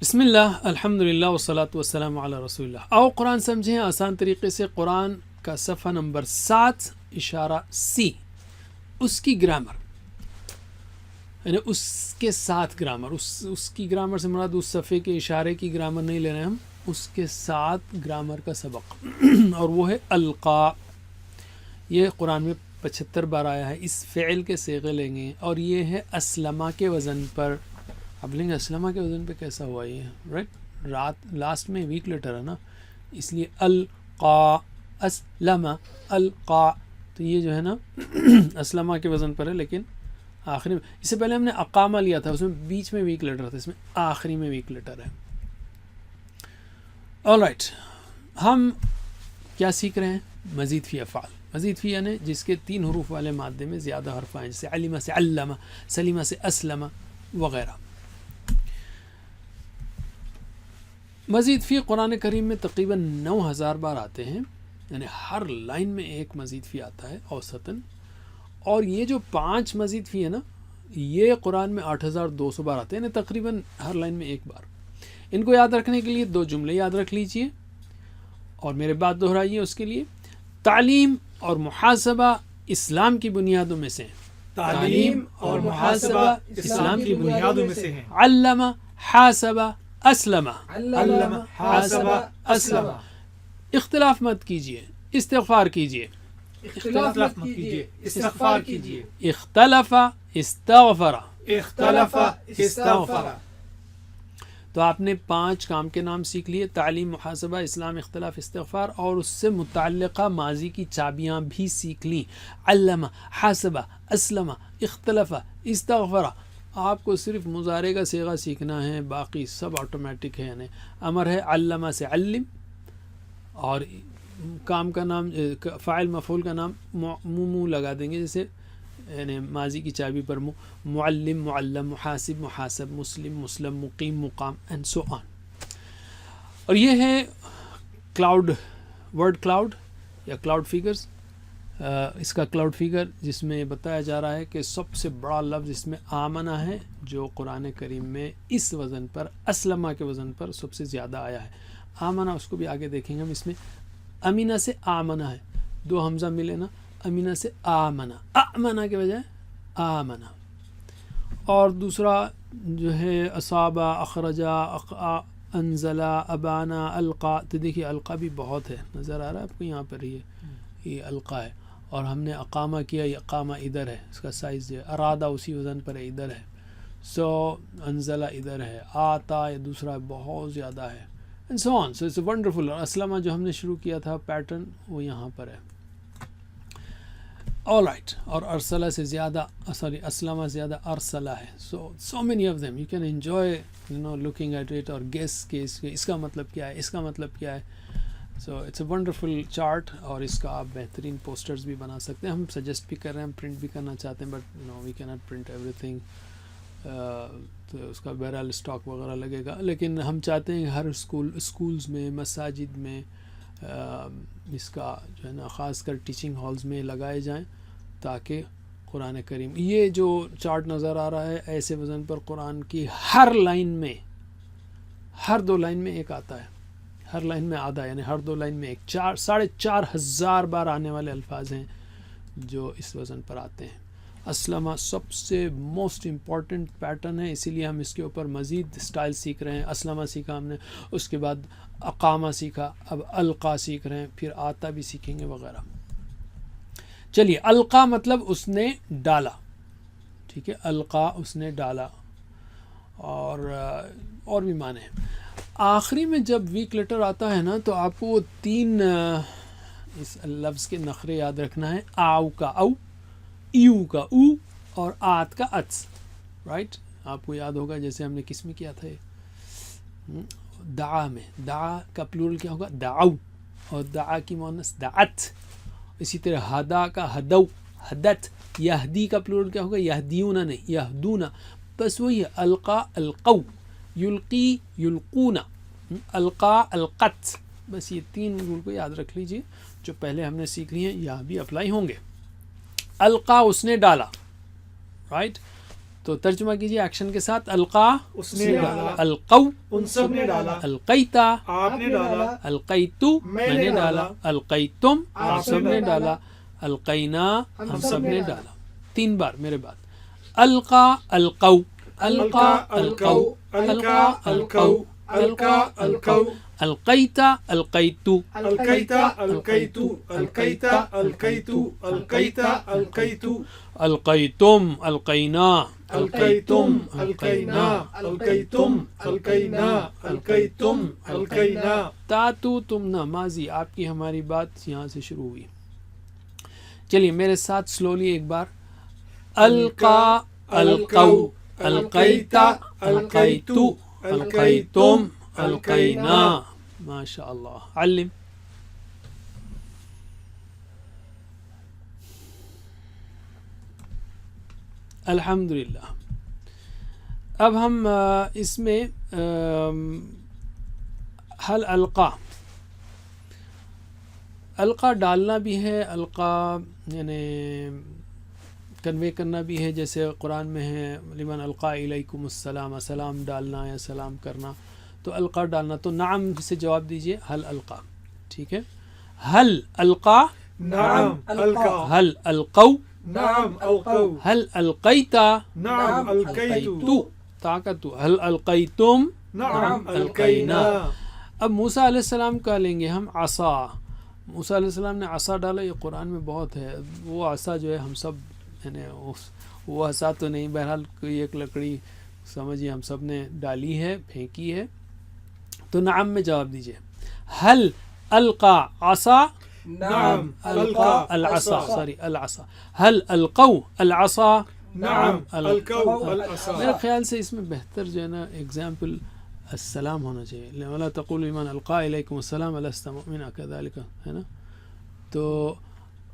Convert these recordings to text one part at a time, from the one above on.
بسم اللہ الحمد للہ والصلاۃ والسلام علی رسول اللہ. آؤ قرآن سمجھیں آسان طریقے سے. قرآن کا صفحہ نمبر 7 اشارہ سی، اس کی گرامر، یعنی اس کے ساتھ گرامر، اس کی گرامر سے مراد اس صفحے کے اشارے کی گرامر نہیں لے رہے ہم، اس کے ساتھ گرامر کا سبق اور وہ ہے القا. یہ قرآن میں 75 بار آیا ہے. اس فعل کے صیغے لیں گے اور یہ ہے اسلمہ کے وزن پر. اب لیں گے اسلمہ کے وزن پہ کیسا ہوا یہ، رائٹ، لاسٹ میں ویک لیٹر ہے نا، اس لیے القا، اسلمہ، القا. تو یہ جو ہے نا اسلمہ کے وزن پر ہے، لیکن آخری میں، اس سے پہلے ہم نے اقامہ لیا تھا، اس میں بیچ میں ویک لیٹر تھا، اس میں آخری میں ویک لیٹر ہے. آلرائٹ، ہم کیا سیکھ رہے ہیں؟ مزید فی افعال. مزید فی یعنی جس کے 3 حروف والے مادے میں زیادہ حرف آئیں، جیسے علمہ سے علمہ، سلیمہ سے اسلمہ وغیرہ. مزید فی قرآن کریم میں تقریباً 9000 بار آتے ہیں، یعنی ہر لائن میں ایک مزید فی آتا ہے اوسطاً. اور یہ جو 5 مزید فی ہے نا، یہ قرآن میں 8200 بار آتے ہیں، یعنی تقریباً ہر لائن میں ایک بار. ان کو یاد رکھنے کے لیے 2 جملے یاد رکھ لیجئے اور میرے بات دہرائیے اس کے لیے. تعلیم اور محاسبہ اسلام کی بنیادوں میں سے ہیں. تعلیم اور محاسبہ اسلام کی بنیادوں میں سے ہیں. علمہ، حاسبہ، اسلمہ. علم، حاسبہ، اسلم. اختلاف مت کیجیے، استغفار کیجیے. اختلاف مت کیجیے، استغفار کیجیے. اختلف، استغفر. اختلف، استغفر. تو آپ نے 5 کام کے نام سیکھ لیے: تعلیم، محاسبہ، اسلام، اختلاف، استغفار، اور اس سے متعلقہ ماضی کی چابیاں بھی سیکھ لیں: علمہ، حاسبہ، اسلمہ، اختلف، استغفر. آپ کو صرف مضارع کا صیغہ سیکھنا ہے، باقی سب آٹومیٹک ہے. یعنی امر ہے علمہ سے علم، اور کام کا نام، فاعل مفعول کا نام منہ لگا دیں گے، جیسے یعنی ماضی کی چابی پر معلم، معلم، محاسب، محاسب، مسلم، مسلم، مقیم، مقام، اینڈ سو آن. اور یہ ہے کلاؤڈ، ورڈ کلاؤڈ یا کلاؤڈ فیگرز. اس کا کلاؤڈ فیگر جس میں بتایا جا رہا ہے کہ سب سے بڑا لفظ اس میں آمنہ ہے، جو قرآن کریم میں اس وزن پر، اسلمہ کے وزن پر سب سے زیادہ آیا ہے. آمنہ، اس کو بھی آگے دیکھیں گے ہم. اس میں امینہ سے آمنہ ہے، 2 حمزہ ملے نا، امینہ سے آمنہ، آمنہ کے بجائے آمنہ. اور دوسرا جو ہے اصابہ، اخرجہ، انزلہ، ابانا، القا. تو دیکھیے القا بھی بہت ہے، نظر آ رہا ہے آپ کو یہاں پر، یہ القا ہے. اور ہم نے اقامہ کیا، یہ اقامہ ادھر ہے، اس کا سائز جو ہے. ارادہ اسی وزن پر ہے، ادھر ہے. سو انزلہ ادھر ہے. آتا یہ دوسرا بہت زیادہ ہے، and so on. So it's a wonderful. اور اسلمہ جو ہم نے شروع کیا تھا پیٹرن، وہ یہاں پر ہے. all right. اور ارسلہ سے زیادہ، اسلمہ سے زیادہ ارسلہ ہے. so many of them you can enjoy looking at it اور guess کہ اس کا مطلب کیا ہے، اس کا مطلب کیا ہے. so it's a wonderful chart. اور اس کا آپ بہترین پوسٹرز بھی بنا سکتے ہیں. ہم سجیسٹ بھی کر رہے ہیں، ہم پرنٹ بھی کرنا چاہتے ہیں، but we cannot print everything. تو اس کا بہرحال اسٹاک وغیرہ لگے گا، لیکن ہم چاہتے ہیں کہ ہر اسکولز میں، مساجد میں اس کا جو ہے نا، خاص کر ٹیچنگ ہالز میں لگائے جائیں، تاکہ قرآن کریم، یہ جو چارٹ نظر آ رہا ہے ایسے وزن پر، قرآن کی ہر لائن میں، ہر 2 لائن میں ایک آتا ہے، ہر لائن میں آدھا، یعنی ہر 2 لائن میں ایک. 4,500 بار آنے والے الفاظ ہیں جو اس وزن پر آتے ہیں. اسلمہ سب سے موسٹ امپورٹنٹ پیٹرن ہے، اسی لیے ہم اس کے اوپر مزید سٹائل سیکھ رہے ہیں. اسلمہ سیکھا ہم نے، اس کے بعد اقامہ سیکھا، اب القا سیکھ رہے ہیں، پھر آتا بھی سیکھیں گے وغیرہ. چلیے، القا مطلب اس نے ڈالا، ٹھیک ہے، القا اس نے ڈالا. اور بھی معنی ہیں. آخری میں جب ویک لیٹر آتا ہے نا، تو آپ کو وہ 3 اس لفظ کے نخرے یاد رکھنا ہے: آؤ کا او، ایو کا او، اور آت کا اتس. رائٹ، آپ کو یاد ہوگا جیسے ہم نے کس میں کیا تھا، دعا میں. دعا کا پلورل کیا ہوگا؟ دعو، اور دعا کی مؤنث دعت. اسی طرح ہدا کا ہدو، ہدت. یہدی کا پلورل کیا ہوگا؟ یہدیون، نہیں یہدون. بس وہی ہے، القا، القو، یلقی، یلقون، القا، القت. بس یہ 3 رول کو یاد رکھ لیجئے جو پہلے ہم نے سیکھ لی ہیں، یہاں بھی اپلائی ہوں گے. القا اس نے ڈالا، رائٹ. تو ترجمہ کیجیے ایکشن کے ساتھ. القا اس نے ڈالا، القو ان سب نے ڈالا، القیتا آپ نے ڈالا، القیتو میں میں نے نے ڈالا، القیتم آپ آپ سب نے نے ڈالا، القینا ہم سب نے ڈالا. 3 بار میرے بعد. القا القو القا القو القا القو القا القو، القیتا القیتو القیتا القیتو، القیتا القیتو، القیتا القیتو، القیتم القینا القیتم القینا، القیتم القینا، القیتم القینا. تاتو تمنا ماضی آپ کی ہماری بات یہاں سے شروع ہوئی. چلیے میرے ساتھ سلولی ایک بار. القا القو القیتا القیتو القیتم القینا. ماشاء اللہ. علم. الحمدللہ. اب ہم اس میں حل القا، القا ڈالنا بھی ہے، القا یعنی کنوے کرنا بھی ہے، جیسے قرآن میں ہے لمن القا الیکم السلام، سلام ڈالنا یا سلام کرنا، تو القا ڈالنا. تو نعم سے جواب دیجئے حل القا. ٹھیک ہے. حل القا، نعم القا، حل القو، نعم القو، حل القیتا، نعم القیتو، تو طاقت، حل القیتم، نعم القینا. اب موسیٰ علیہ السلام کا لیں گے ہم عصا. موسیٰ علیہ السلام نے عصا ڈالا، یہ قرآن میں بہت ہے. وہ عصا جو ہے ہم سب یعنی وہ عصا تو نہیں، بہرحال کوئی ایک لکڑی سمجھیے ہم سب نے ڈالی ہے، پھینکی ہے. تو نعم میں جواب دیجئے. حل القا عصا، نعم القا العصا، سوری العصا. حل القو العصا، نعم القو العصا. میرے خیال سے اس میں بہتر جو ہے نا ایگزامپل السلام ہونا چاہیے. ولا تقولوا لمن القا الیکم السلام لست مؤمنا كذلك، ہے نا. تو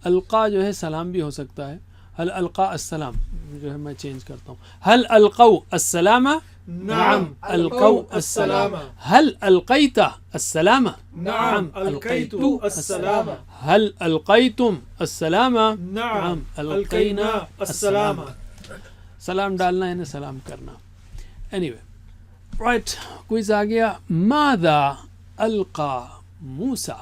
القا جو ہے سلام بھی ہو سکتا ہے. حل القا السلام جو ہے میں چینج کرتا ہوں. حل القو السلام، نعم القو السلام. حل القیت السلام، نعم القیت السلام، حل القیتم السلام، نعم القینا السلام. سلام ڈالنا ہے نا سلام کرنا. اینی وے رائٹ، کوئز آ گیا. ماذا القا موسیٰ.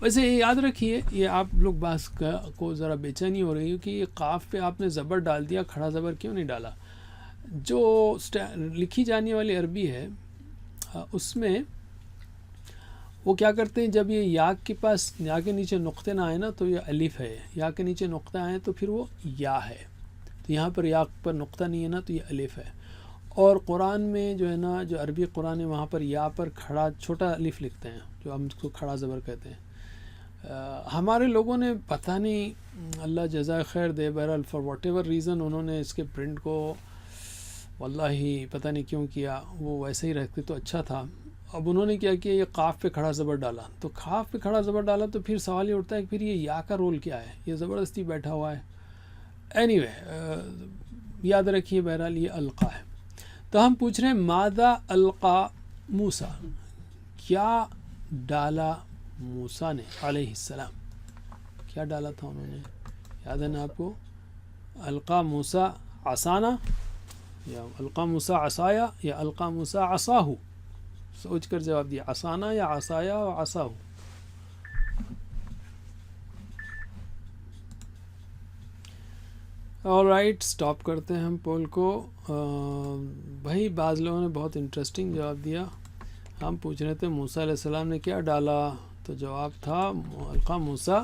ویسے یاد رکھیے یہ آپ لوگ بات کو ذرا بے چینی ہو رہی ہے کہ یہ قاف پہ آپ نے زبر ڈال دیا، کھڑا زبر کیوں نہیں ڈالا. جو لکھی جانے والی عربی ہے اس میں وہ کیا کرتے ہیں، جب یہ یا کے پاس یا کے نیچے نقطے نہ آئے نا تو یہ الف ہے، یا کے نیچے نقطہ آئے تو پھر وہ یا ہے. تو یہاں پر یا پر نقطہ نہیں ہے نا تو یہ الف ہے. اور قرآن میں جو ہے نا جو عربی قرآن ہے وہاں پر یا پر کھڑا چھوٹا الف لکھتے ہیں جو ہم اس کو کھڑا زبر کہتے ہیں. ہمارے لوگوں نے پتہ نہیں اللہ جزائے خیر دے، بہرحال فار واٹ ایور ریزن انہوں نے اس کے پرنٹ کو واللہ پتہ نہیں کیوں کیا، وہ ویسے ہی رکھتے تو اچھا تھا. اب انہوں نے کیا کیا، یہ قاف پہ کھڑا زبر ڈالا. تو قاف پہ کھڑا زبر ڈالا تو پھر سوال یہ اٹھتا ہے کہ پھر یہ یا کا رول کیا ہے، یہ زبردستی بیٹھا ہوا ہے. اینی وے یاد رکھیے بہرحال یہ القا ہے. تو ہم پوچھ رہے ہیں ماذا القا موسیٰ، کیا ڈالا موسیٰ نے علیہ السلام، کیا ڈالا تھا انہوں نے. یاد ہے نا آپ کو، القا موسیٰ عصانا یا القا موسیٰ عصایا یا القا موسیٰ عصاہو. سوچ کر جواب دیا، عصانا یا عصایا و عصاہو. آل رائٹ، سٹاپ کرتے ہیں ہم پول کو. بھائی بعض لوگوں نے بہت انٹرسٹنگ جواب دیا. ہم پوچھ رہے تھے موسیٰ علیہ السلام نے کیا ڈالا، تو جواب تھا القا موسیٰ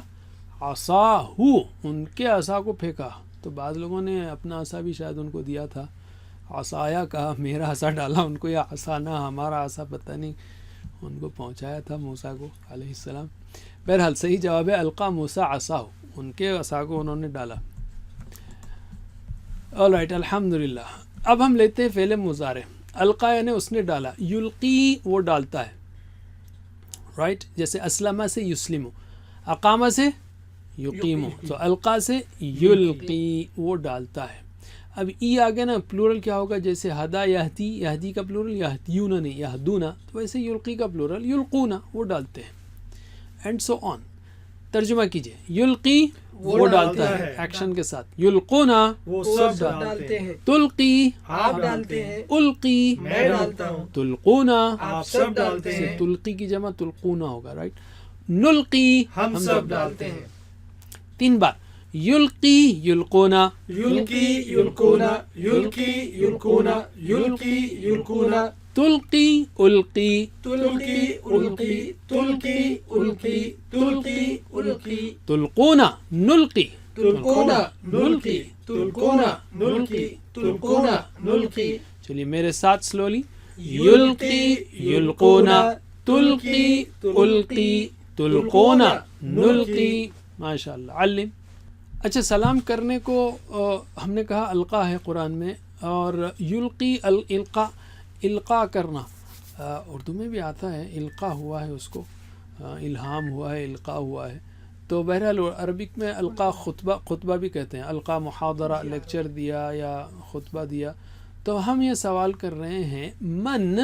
عصاہو، ان کے عصا کو پھینکا. تو بعض لوگوں نے اپنا عصا بھی شاید ان کو دیا تھا، عصایا کہا، میرا عصا ڈالا ان کو، یا عصانا ہمارا عصا پتہ نہیں ان کو پہنچایا تھا موسیٰ کو علیہ السلام. بہرحال صحیح جواب ہے القا موسیٰ عصاہو، ان کے عصا کو انہوں نے ڈالا. آل رائٹ الحمدللہ. اب ہم لیتے ہیں فعل مضارع. القا یعنی اس نے ڈالا، یلقی وہ ڈالتا ہے، رائٹ. جیسے اسلمہ سے یسلمو، اقامہ سے یقیمو، تو القا سے یلقی وہ ڈالتا ہے. اب ای آگے نا پلورل کیا ہوگا، جیسے ہدا یہدی، یہدی کا پلورل یہدیون نہیں یہدونا، تو ویسے یلقی کا پلورل یلقونا وہ ڈالتے ہیں، اینڈ سو آن. ترجمہ کیجئے. یلقی وہ ڈالتا ہے ایکشن کے ساتھ. یلقونا وہ سب ڈالتے ہیں. تلقی آپ ڈالتے ہیں. القی میں ڈالتا ہوں. تلقونا آپ سب ڈالتے ہیں. تلقی کی جمع تلقونا ہوگا. رائٹ. نلقی ہم سب ڈالتے ہیں. 3 بار. یلقی یلقونا. یلقی یلقونا. یلقی یلقونا. یلقی یلقونا. تلقی القی. تلقی القی. تلقی القی. تلقی القی. تلقونا نلقی. تلقونا نلقی. تلقونا نلقی. تلقونا نلقی. چلیے میرے ساتھ سلولی. یلقی یلقونا. تلقی القی. تلقونا نلقی. ماشاء اللہ. علم. اچھا سلام کرنے کو ہم نے کہا القا ہے قرآن میں، اور یلقی القا القا کرنا اردو میں بھی آتا ہے. القا ہوا ہے، اس کو الہام ہوا ہے، القا ہوا ہے. تو بہرحال عربک میں القا خطبہ بھی کہتے ہیں. القا محاضرہ، لیکچر دیا یا خطبہ دیا. تو ہم یہ سوال کر رہے ہیں من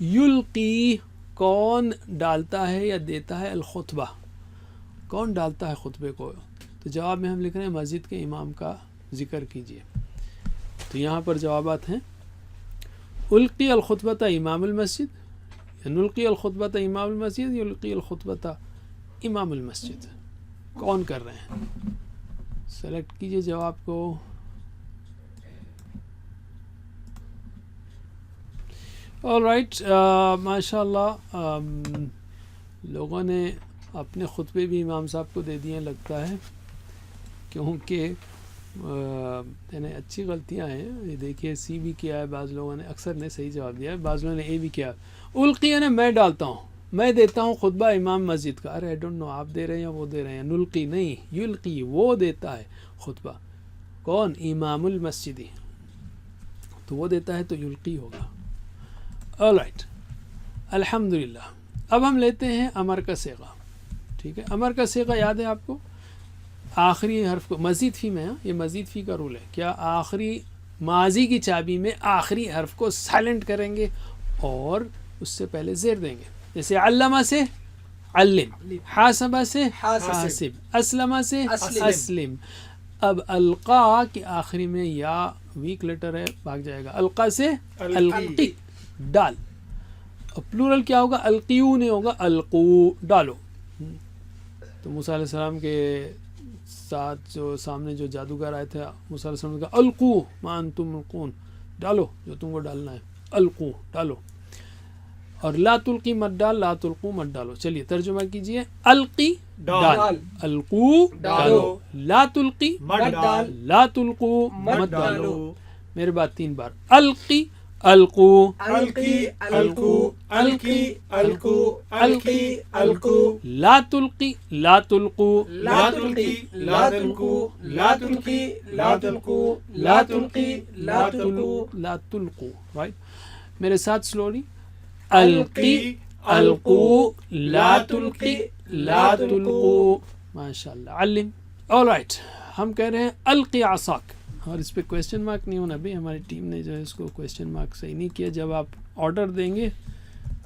یلقی، کون ڈالتا ہے یا دیتا ہے الخطبہ، کون ڈالتا ہے خطبے کو؟ تو جواب میں ہم لکھ رہے ہیں مسجد کے امام کا ذکر کیجیے. تو یہاں پر جوابات ہیں. القی الخطبۃ امام المسجد، نلقی الخطبۃ امام المسجد، یلقی الخطبۃ امام المسجد. کون کر رہے ہیں؟ سلیکٹ کیجئے جواب کو. All right. ماشاء اللہ لوگوں نے اپنے خطبے بھی امام صاحب کو دے دیے لگتا ہے، کیونکہ یعنی اچھی غلطیاں ہیں. یہ دیکھیے سی بھی کیا ہے بعض لوگوں نے، اکثر نے صحیح جواب دیا ہے، بعض لوگوں نے اے بھی کیا. القی یعنی میں ڈالتا ہوں، میں دیتا ہوں خطبہ امام مسجد کا. ارے آئی ڈونٹ نو آپ دے رہے ہیں یا وہ دے رہے ہیں. نلقی نہیں، یلقی وہ دیتا ہے خطبہ. کون؟ امام المسجدی. تو وہ دیتا ہے تو یلقی ہوگا. All right. الحمدللہ. اب ہم لیتے ہیں امر کا صیغہ. ٹھیک ہے، امر کا صیغہ یاد ہے آپ کو؟ آخری حرف کو مزید فی میں، یہ مزید فی کا رول ہے. کیا آخری ماضی کی چابی میں آخری حرف کو سائلنٹ کریں گے اور اس سے پہلے زیر دیں گے. جیسے علمہ سے علم، حاسبہ سے حاسب، اسلمہ سے اسلم. اب القا کے آخری میں یا ویک لیٹر ہے، بھاگ جائے گا. القا سے القی، ڈال. پلورل کیا ہوگا؟ القیو نہیں ہوگا، القو، ڈالو. تو موسیٰ علیہ السلام کے ساتھ جو سامنے جو جادوگر آئے تھے، موسیٰ علیہ السلام نے کہا القو ما انتم ملقون، ڈالو جو تم کو ڈالنا ہے، القو ڈالو. اور لا تلقی مت ڈال، لا تلقو مت ڈالو. چلیے ترجمہ کیجئے. القی ڈال، القو ڈالو، لا تلقی مت ڈال، لا تلقو مت ڈالو. میرے بعد 3 بار. القی القو، القی القو، القی القو، القی القو. لا تلقی لا تلقو، لا تلقی لا تلقو، لا تلقی لا تلقو، لا تلقی لا تلقو. لا تلقو. رائٹ. میرے ساتھ سلولی. القی القو، لا تلقی لا تلقو. ماشاء اللہ. علم. All right. ہم کہہ رہے ہیں القی عصاک، اور اس پہ کویسچن مارک نہیں ہونا. ابھی ہماری ٹیم نے جو ہے اس کو کویسچن مارک صحیح نہیں کیا. جب آپ آرڈر دیں گے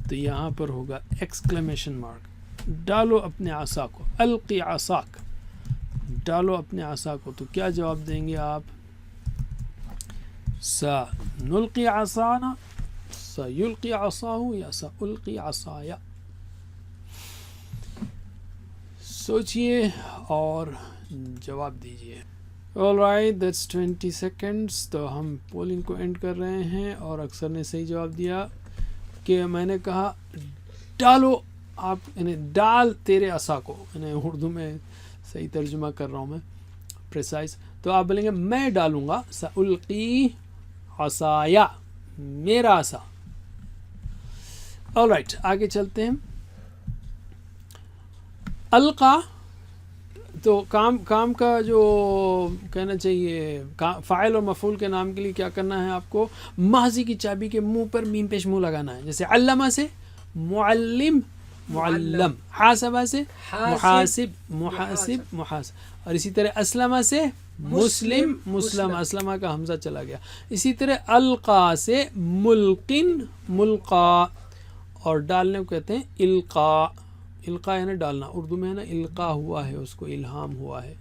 تو یہاں پر ہوگا ایکسکلیمیشن مارک. ڈالو اپنے عصا کو. القی عصاک، ڈالو اپنے عصا کو. تو کیا جواب دیں گے آپ؟ سا نلقی عصانا، سا یلقی عصاہو، یا سا القی عصایا. سوچئے اور جواب دیجئے. All right, that's 20 seconds. تو ہم پولنگ کو اینڈ کر رہے ہیں، اور اکثر نے صحیح جواب دیا کہ میں نے کہا ڈالو آپ، یعنی ڈال تیرے عصا کو. یعنی اردو میں صحیح ترجمہ کر رہا ہوں میں، پریسائز. تو آپ بولیں گے میں ڈالوں گا سألقی عصایا، میرا عصا. All right, آگے چلتے ہیں. القا تو کام کا جو کہنا چاہیے، فاعل اور مفعول کے نام کے لیے کیا کرنا ہے آپ کو؟ ماضی کی چابی کے منہ پر میم پیش منہ لگانا ہے. جیسے علمہ سے معلم معلم، حاسبہ سے محاسب محاسب محاسب، اور اسی طرح اسلمہ سے مسلم مسلم، اسلمہ کا حمزہ چلا گیا. اسی طرح القا سے ملقن ملقا، اور ڈالنے کو کہتے ہیں القا. القا ہے نا ڈالنا، اردو میں ہے نا القا ہوا ہے، اس کو الہام ہوا ہے،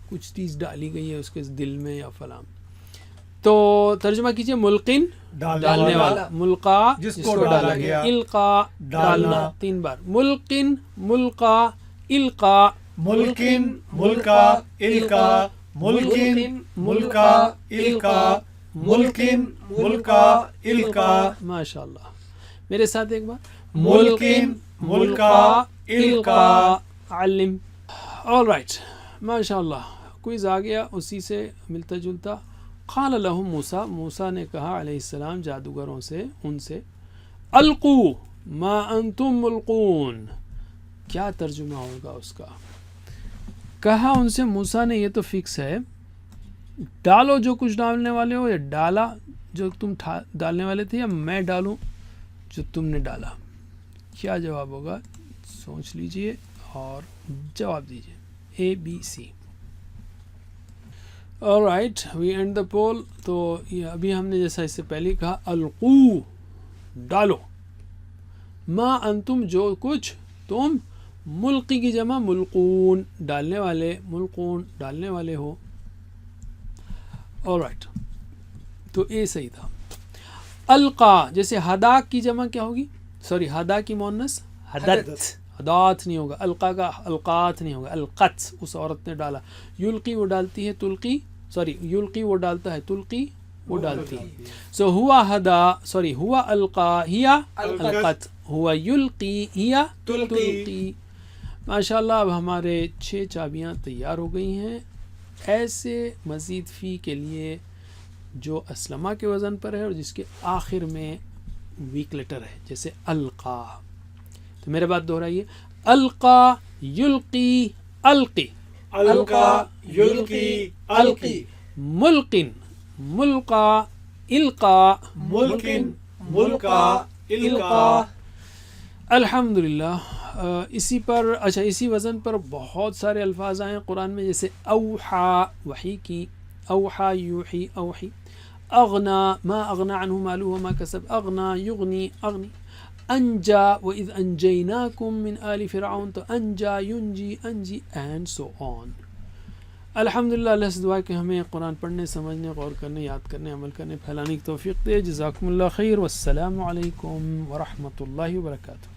کچھ چیز ڈالی گئی ہے اس کے دل میں یا فلاں. تو ترجمہ کیجئے ملقن ڈالنے والا، ملقا جس کو ڈالا گیا، القا ڈالنا 3 بار، ملقن ملقا القا، ملکن ملکا القا، ملکن ملکا القا، ملکن ملکا القا. ماشاء اللہ. میرے ساتھ ایک بار، ملکن ملکا القا. علم. آل رائٹ، ماشاء اللہ. کوئز آ گیا اسی سے ملتا جلتا. قال لهم موسیٰ، موسیٰ نے کہا علیہ السلام جادوگروں سے، ان سے، القو ما انتم ملقون. کیا ترجمہ ہوگا اس کا؟ کہا ان سے موسیٰ نے، یہ تو فکس ہے، ڈالو جو کچھ ڈالنے والے ہو، یا ڈالا جو تم ڈالنے والے تھے، یا میں ڈالوں جو تم نے ڈالا. کیا جواب ہوگا؟ سوچ لیجئے اور جواب دیجئے. A B C. alright, we end the poll. تو یہ ابھی ہم نے جیسا اس سے پہلے کہا، القو ڈالو، ما انتم جو کچھ تم، ملقی کی جمع ملقون ڈالنے والے، ملقون ڈالنے والے ہو. alright, تو اے صحیح تھا. القا جیسے ہدا کی جمع کیا ہوگی؟ سوری، ہدا کی مؤنث حدت، حدات نہیں ہوگا. القا کا القات نہیں ہوگا، القت اس عورت نے ڈالا. یلقی وہ ڈالتی ہے، تلقی سوری یلقی وہ ڈالتا ہے، تلقی وہ ڈالتی ہے. سو ہوا ہدا سوری ہوا القا ہیا القت، ہوا یلقی ہیا تلقی. ماشاء اللہ. اب ہمارے 6 چابیاں تیار ہو گئی ہیں. ایسے مزید فی کے لیے جو اسلمہ کے وزن پر ہے اور جس کے آخر میں ویک لیٹر ہے، جیسے القا. تو میرے بات دہرائیے، القا یلقی القی، القا یلقی القی، ملقن ملقا القا، ملکن ملکا القا. الحمدللہ. اسی پر اسی وزن پر بہت سارے الفاظ آئے ہیں قرآن میں، جیسے اوحا وحی کی، اوحا یوحی اوحی. اغنا ما اغنا عنہ مالہ وما کسب، اغنا یغنی اغنی. انجا وَإِذْ أَنْجَيْنَاكُمْ مِنْ آلِ فِرْعَوْنَ، تو انجا ینجی انجی اینڈ سو آن. الحمدللہ. اللہ سے دعا کہ ہمیں قرآن پڑھنے، سمجھنے، غور کرنے، یاد کرنے، عمل کرنے، پھیلانے کی توفیق دے. جزاکم اللہ خیر، والسلام علیکم ورحمۃ اللہ وبرکاتہ.